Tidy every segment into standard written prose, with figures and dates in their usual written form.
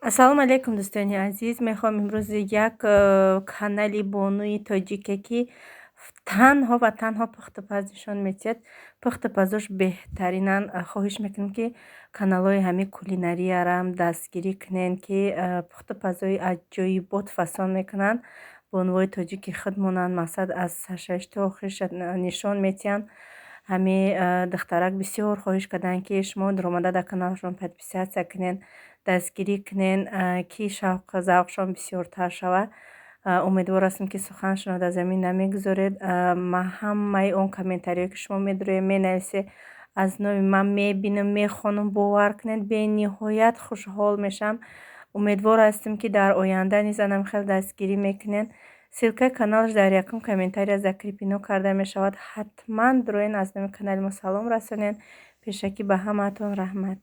ассалому алайкум дӯстони азиз. Мехоҳам имрӯз як канали бонуи тоҷике, ки танҳо ва танҳо пухтупаз нишон медиҳад. Пухтупазош беҳтаринан. Хоҳиш мекунем, ки каналҳои ҳамин кулинарияам дастгирӣ кунен, ки пухтупазҳои аҷоибот фасон мекунанд. Бонувои тоҷики худмонанд. Мақсад аз шаш то охириш нишон медиҳанд. ҳамин духтарак бисёр хоҳиш карданд, ки шумо омада дар каналашон подписатсия кунен, дастгирӣ кунен, ки шавқу завқшон бисёртар шавад. умедвор ҳастем, ки суханашонро дар замин намегузоред. ман ҳамаи он комментариҳое, ки шумо медироед, менависед, аз нови ман мебинам, мехонам. Бовар кунед, бениҳоят хушҳол мешавам. умедвор ҳастем, ки дар оянда низ анам хел дастгирӣ мекунен. силкаи каналаш дар якум комментария закрепино карда мешавад. ҳатман бироен аз номи канали мо салом расонен. пешакӣ ба ҳамаатон раҳмат.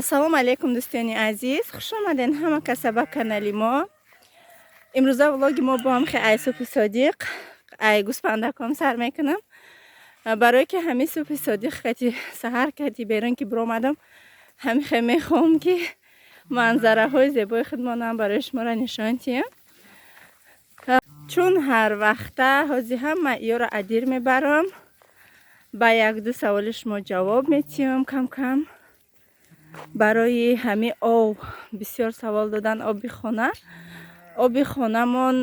ассалому алайкум дӯстони азиз, хуш омаден ҳама каса ба канали мо. имрӯза влоги мо бо ҳам ай субҳи содиқ ай гӯспандаком сар мекунам. барое ки ҳамин субҳи содиқ кати саҳар кати берун ки биромадам, ҳамин хе мехоҳам ки манзараҳои зебои худмонам барои шуморо нишон диҳам. чун ҳар вақта ҳози ҳама ёро адир мебарам, ба як-ду саволи шумо ҷавоб медиҳам кам кам. барои ҳамин об бисёр савол додан. оби хонамон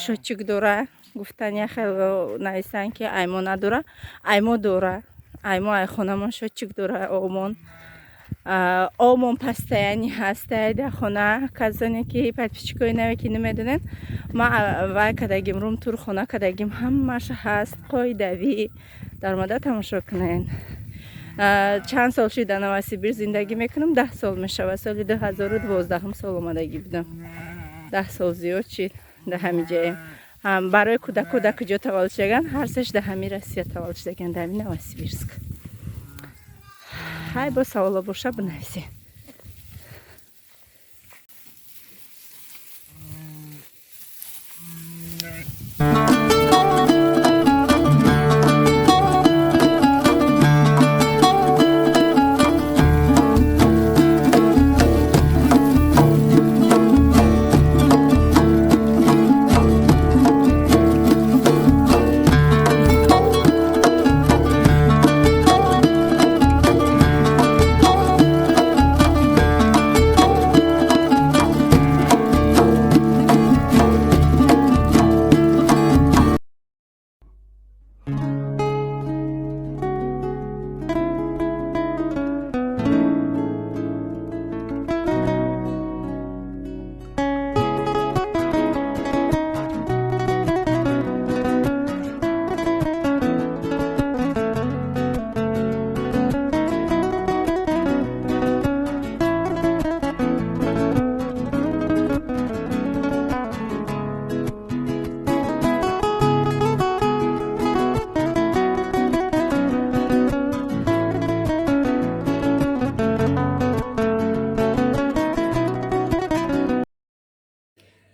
шочик дора, гуфтан яхел нависан ки аймо надора, аймо дора, аймо ай хонамон шочик дора. обмон постоянӣ ҳастай дар хона. касоне ки подписчикои наве ки намедонен, ман вай кадагим рум тур хона кадагим ҳамаш ҳаст қоидавӣ. дар омада тамошо кунен. чанд сол шуда Новосибирск зиндагӣ мекунам, 10 сол мешавад. соли 2012 сол омадагӣ будам. 10 сол зиёд шид дар ҳамин ҷаем. барои кӯдако дар куҷо таваллуд шудаган? ҳар сеш дар ҳамин Россия таваллуд шудаган, дар ҳамин Новосибирск. ҳай бо саволо боша бинависед.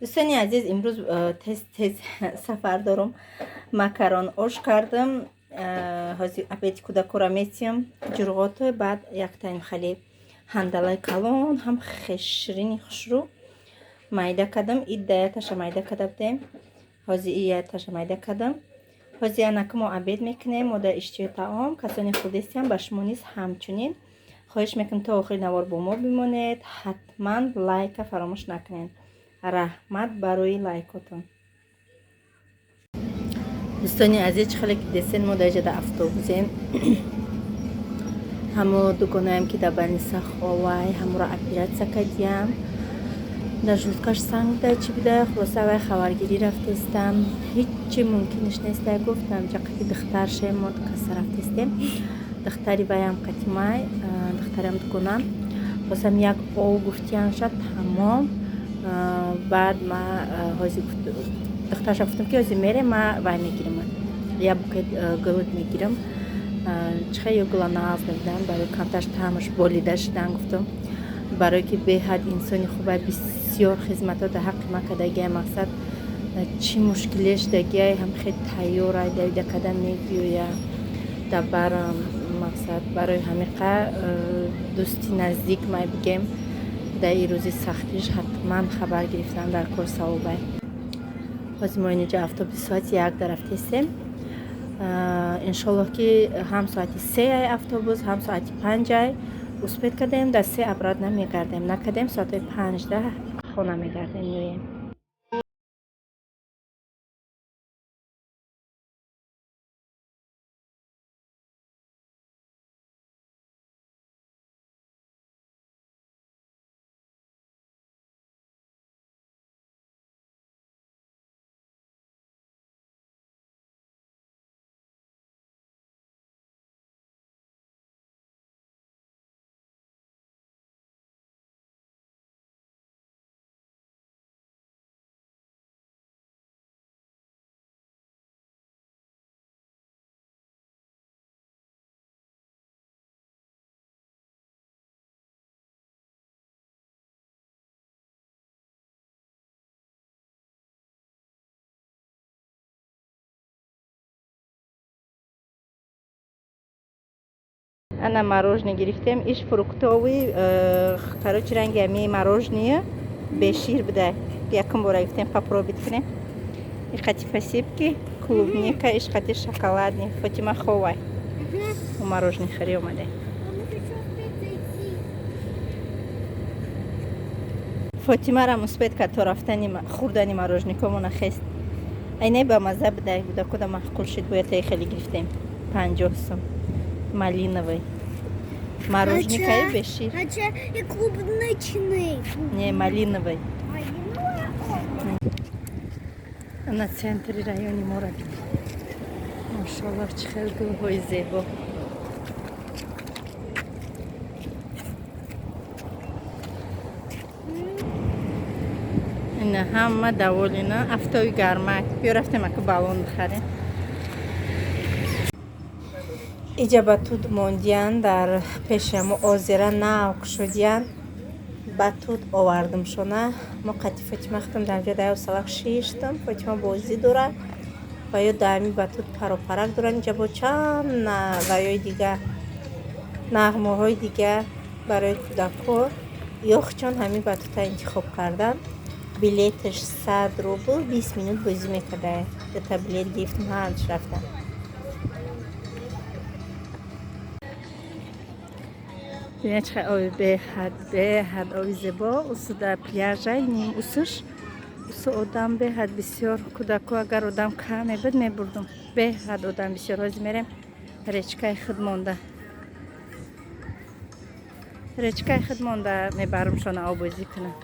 дӯстони азиз, имрӯз тез сафар дорам. макарон ош кардам. ҳозир обеди кӯдакора метиҳам. ҷурғото, баъд як тайм халиб, ҳандалаи калон, ҳам ширини хушрӯ майда кардам. идда яташа майда карда будем. ҳозир яташа майда кардам. ҳозир янаки мо обед мекунем. мо дар иштиёи таом. касони худестиам ба шумо низ ҳамчунин. хоҳиш мекунам то охири навор бо мо бимонед. ҳатман лайка фаромӯш накунед. раҳмат барои лайкотон. دوستانی عزیز چخلی که دستین ما در جده افتوبوزیم همو دوگانایم که در بنی سخوای همو را اپیراتسا کدیم در جلدکاش سنگ بوده چی بوده خلاصه وای خبرگیری رفتستم هیچی ممکنش نیست گفتم جا قتی دختر شیم ما کسا رفتستیم دختری بایم قتیمای دخترم دوگانم خلاصم یک او گفتیم شد تمام بعد ما هازی دخترش گفتم که هازی میره ما وای میگیرم یا بکت گلود میگیرم چخه یو گلا ناز نبودن برای کانتاش تامش بولیده شدن گفتم برای که به حد انسانی خوبه بسیار خدمت ها در حق ما کدگی مقصد چی مشکلش دگی هم خیلی تیاره در قدم میگیویا در بر مقصد برای همیقه دوستی نزدیک ما بگیم در این روزی سختیش حتما خبر گرفتم در کورس آوبه از ما اینجا افتوبوس ساعت یک در رفتیم انشالله که هم ساعت 3 افتوبوس هم ساعت 5 اسپید کردیم در 3 ابراد نمیگردیم نکردیم ساعت 15 خونه میگردیم انا مروژنی گرفتیم ایش فروکتوی قرار رنگ می مروژنیه به شیر بده یکم برای گفتیم پاپرو بکنیم این قطعی فسیب که کلوبنی که ایش قطعی شکلادنی فاطمه خواه و مروژنی خری اومده فاطمه را مثبت کرد تا رفتن خوردن مروژنی کمون خست اینه با مزه بده بوده کدام معقول شد باید خیلی گرفتیم 50 سوم малиновый мороженка и бешир. И клубничный. Не, малиновый. На центре районе Мурад. Машаллах, чхел гулгой зебо. اینا همه دولینا افتوی گرمک بیا رفتیم اکا بالون بخریم ایجا باتود موندیان در پیشم آزیره ناوک شدیان باتود آوردم شونه ما قطی فتیمه ختم در جا دایو سلاک شیشتم فتیمه بازی دوره و یا دایمی باتود پرو پرک دورن اینجا با چند ویای دیگه نغمه های دیگه برای کودکو یخ چون همین باتود انتخاب کردم بلیتش 100 روبل 20 minut بازی میکرده تا بلیت گرفتم هرچ رفتم ببینید چقدر آبی به حد آبی زیبا اوسو در پلیاژه نیم اوسوش اوسو آدم به حد بسیار کودکو اگر آدم کمه بود میبردم به حد آدم بسیار روزی میریم ریچکای خود مونده میبرم شانه آب بازی کنم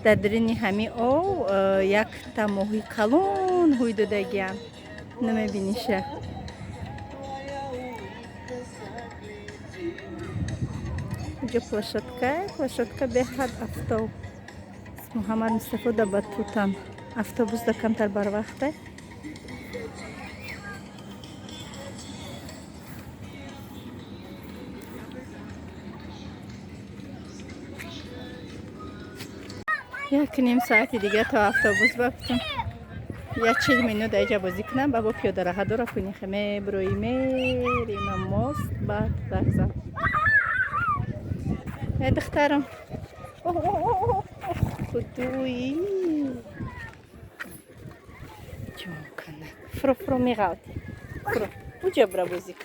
در درینی همی او یک تا موهی کلون هوی دادگیم نمیبینیشه اینجا площадка به حد افتو محمد مصطفی در بطوطن افتوبوس در کمتر بر وقته یک نیم ساعت دیگه تا افتوبوس بفتم یا 40 minut اینجا بازی کنم بابا پیاده راه داره کنی خمه بروی میریم ماست بعد برزم دخترم خدوی چون کنه فرو میغاد فرو اونجا برا بازی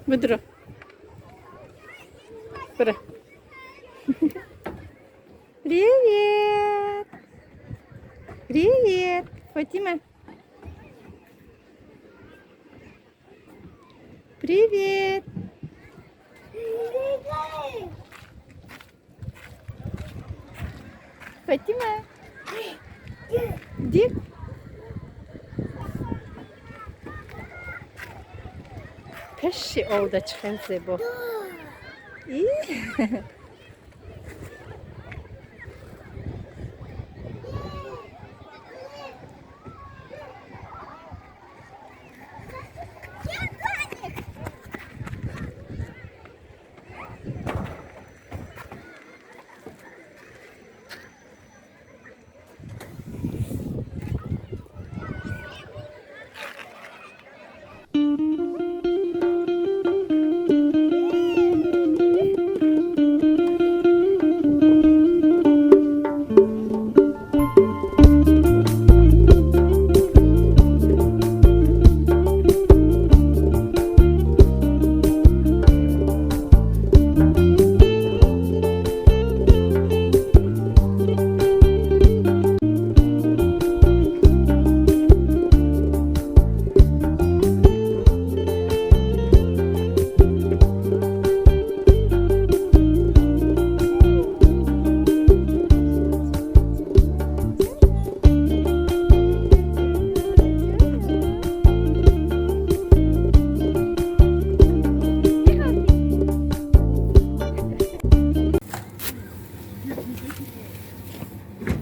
بدرو برو. Привет. Привет. Фатима. Привет. Фатима. Ди. Пеши олда чихел зебо. И.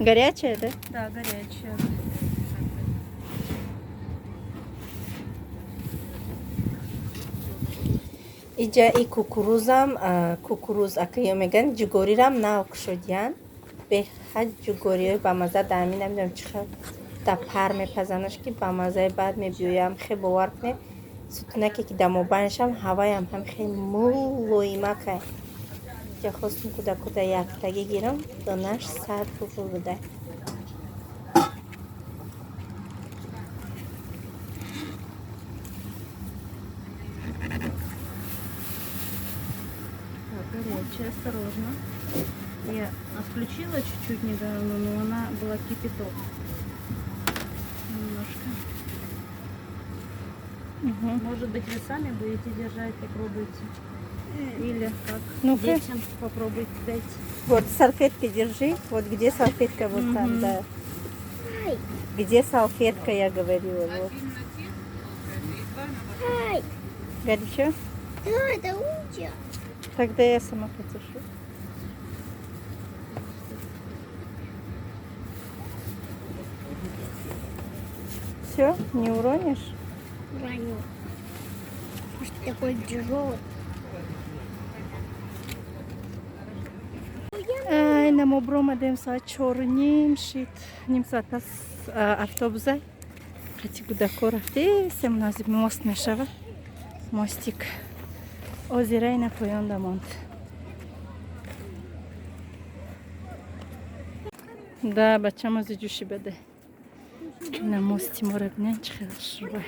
Горячая, да? Да, горячая. Иҷа и кукурузам кукуруз акаё меган ҷугорирам навк шудян беҳад ҷугориҳои бамаза даами намедонам чӣ хел да пар мепазанаш ки бамазаи баъд мебиёям хе бовар кунед сутунаке ки дамобайнашам ҳаваям ҳам хеле мулоимакай ҷа хостум куда яктагӣ гирам донаш сар буда. Горячая, осторожно. Я отключила чуть-чуть недавно, но она была кипяток. Немножко. Может быть, вы сами будете держать, попробуйте. Или как? Ну-ка. Детям попробуйте дайте. Вот салфетки держи. Вот где салфетка, вот там, да. Где салфетка, я говорила. Вот. Горячо? Да, это лучше. Тогда я сама потешу. Все, не уронишь? Уроню. Может, такой тяжелый. Ай, на мобро мадем саат 4:30 шид. Ним саат пас автобуса. Хати гудако рафте, сем назиб мост мешава. Мостик. Озераи на поёнда монд. Да, бачам ози ҷӯши баде. На мости мора бинен чӣ хел широй.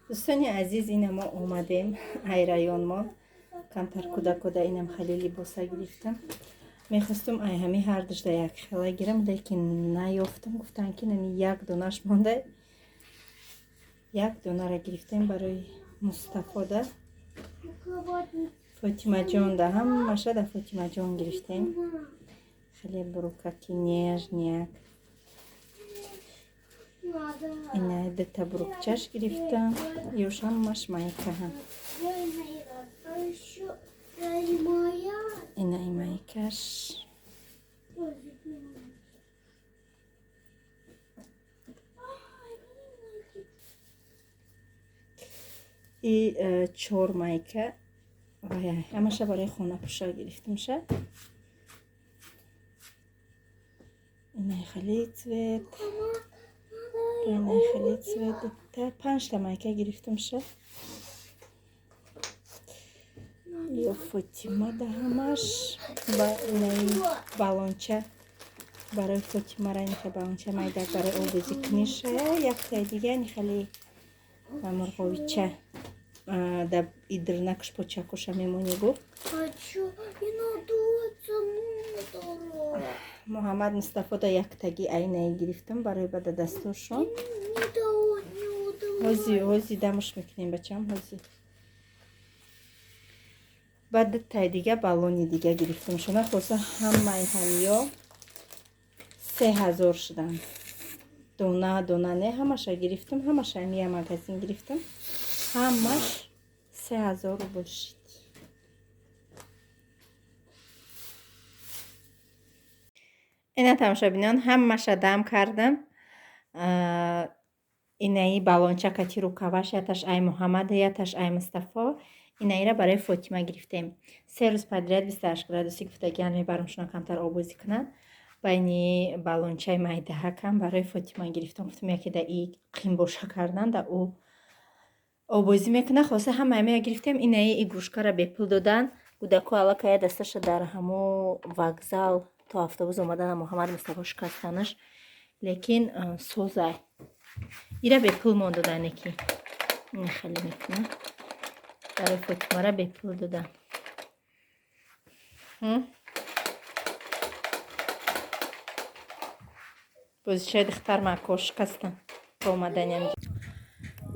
дӯстони азиз ина мо омадем айрайон мо камтар куда инам хеле либоса гирифтам мехостум ай ҳами ҳар душта як хела гирам лекин наёфтам гуфтан ки нами як донаш монда як донара гирифтем барои мустафода фотимаҷон да ҳамаша да фотимаҷон гирифтем хеле бурукаки нежняк ина дата бурукчаш гирифтам ёшамаш майкаҳам ина и майкаш и 4 майка ҳамаша барои хонапӯша гирифтимша ина хеле цвет اینه خیلی زیاده تا 5 تا مایکه گرفتم شه یا فاطیما ده همش با اینه بالونچه برای فاطیما را اینه بالونچه مایدک برای آبزی کنیشه یک تای دیگه اینه خیلی مرغویچه да идрнакш почакоша мемони гуфт Хочу. И надуется мудро. Муҳаммад Мустафо да як таги айнаи гирифтам барои бада дастуршон. ҳози дамш мекунем бачам ҳози. баъд тай дига баллони дига гирифтам шуна хулоса ҳамаи ҳамё 3000 шуданд. дона не ҳамаша гирифтам ҳамаша мия магазин гирифтам. ҳамаш 3000 рубл шид. اینا тамошобинон ҳамаша дам кардам. инаи балончакати рукаваш яташ ай Муҳаммад яташ ай Мустафо инаира барои Фотима гирифтем. 3 рӯз подряд 28 градуси гуфтагиан мебарам шуна камтар обозӣ кунад. байни балончаи майдаҳакам барои Фотима гирифтам. гуфтам яке да и қимбоша кардан да ӯ обозӣ мекуна. хулоса ҳамаи мея гирифтем. инаи игрушкара бепул додан. кӯдаку аллакая дасташа дар ҳамо вокзал то автобус омадана Муҳаммад Мустафо шикастанаш лекин созай ира бепул мон додане ки ин хеле мекуна барои Фотимара бепул додан. бозичаи духтар мако шикастан ба омаданям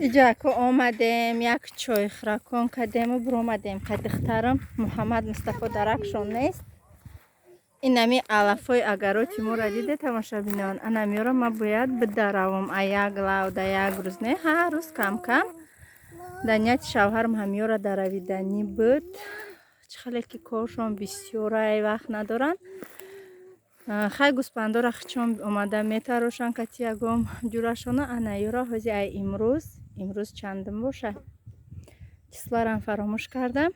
иҷа ку омадем як чой хӯракон кардему биромадем ка духтарам Муҳаммад Мустафо даракшон нест. инами алафои агароти моро диде тамошобинон. анамиёро ма бояд бидаравам а як лав да як рӯз не ҳар рӯз кам кам да нияти шавҳарам ҳамиёро даравиданӣ буд. чихеле ки коршон бисёрай вақт надоранд. хай гӯспандора хичон омада метарошан кати ягом ҷурашона анаёро ҳози ай имрӯз чандум боша числарам фаромӯш кардам.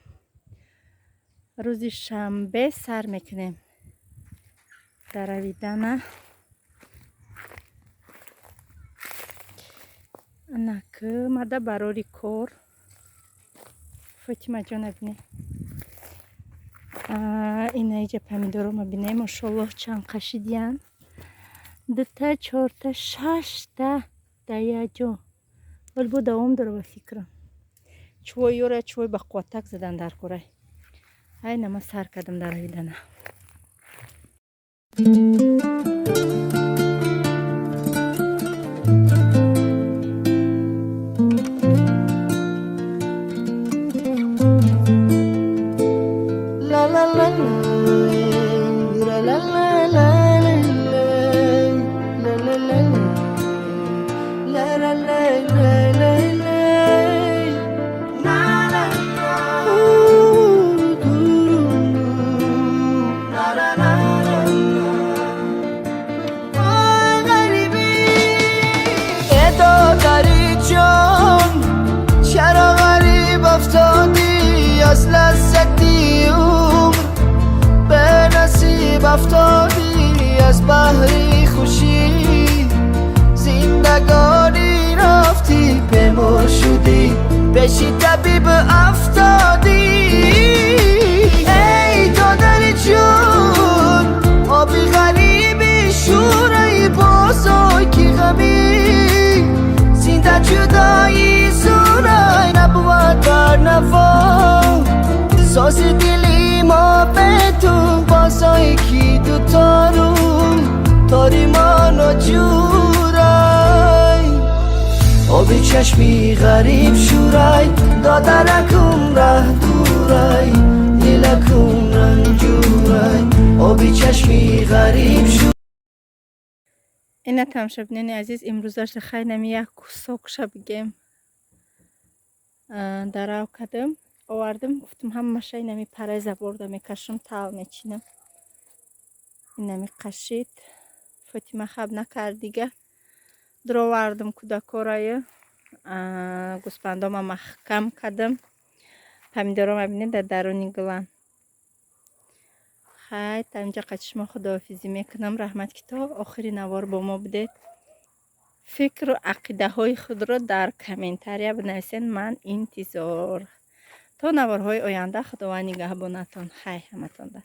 рӯзи шанбе сар мекунем даравидана. анаку мада барори кор Фотима ҷона бине инаиҷа помидорома бине мошаллоҳ чанд қашидиян 2 та 4 та 6 та да яҷо вале бо давом дора ба фикрам. чойёра чой ба қувватак задан дар корай. ай нама сар кардам даравидана. از لذتی عمر به نصیب افتادی از بحری خوشی زندگانی رفتی پمو شدی بشی طبیب افتادی. ای دادن جون آبی غریبی شورای بزرگی غمی زنده جدایی زورای نبود بر نوا ساز دلی ما به تو بازای کی دوتا رو تاری ما نجورای آبی چشمی غریب شورای دادرکم ره دورای دلکم رنجورای آبی چشمی غریب شورای. اینا тамошобинони азиз имрӯзаш хайнами як кусокша бигем дарав кардам овардам гуфтам ҳамаша инами пареза борда мекашам тал мечинам. инами қашид Фотима хаб накард дига дуровардам кӯдакораю гӯспандома маҳкам кардам. помидорома бинед дар даруни гулан. хай та инҷа қачишмо худоҳофизӣ мекунам. раҳмат ки то охири навор бо мо будед. фикру ақидаҳои худро дар комментария бинависед. Ман интизор. То наворҳои оянда худованд нигаҳбонатон. Хай ҳаматонда.